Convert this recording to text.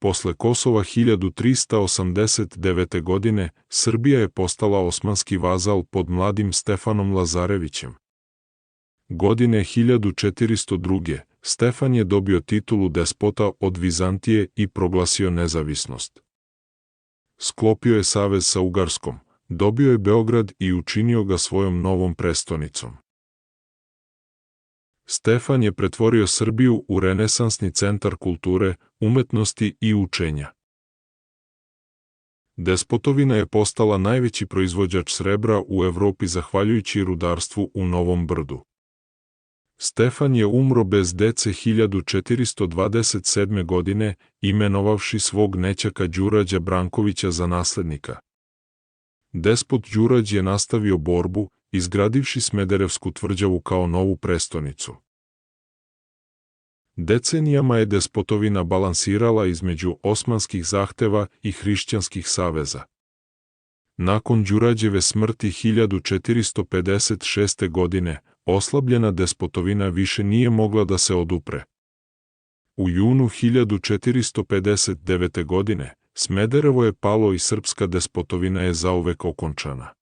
Posle Kosova 1389. godine Srbija je postala osmanski vazal pod mladim Stefanom Lazarevićem. Godine 1402. Stefan je dobio titulu despota od Vizantije i proglasio nezavisnost. Sklopio je savez sa Ugarskom, dobio je Beograd i učinio ga svojom novom prestonicom. Stefan je pretvorio Srbiju u renesansni centar kulture, umetnosti i učenja. Despotovina je postala najveći proizvođač srebra u Evropi zahvaljujući rudarstvu u Novom Brdu. Stefan je umro bez dece 1427. godine, imenovavši svog nećaka Đurađa Brankovića za naslednika. Despot Đurađ je nastavio borbu, izgradivši Smederevsku tvrđavu kao novu prestonicu. Decenijama je despotovina balansirala između osmanskih zahteva i hrišćanskih saveza. Nakon Đurađeve smrti 1456. godine, oslabljena despotovina više nije mogla da se odupre. U junu 1459. godine, Smederevo je palo i srpska despotovina je zauvek okončana.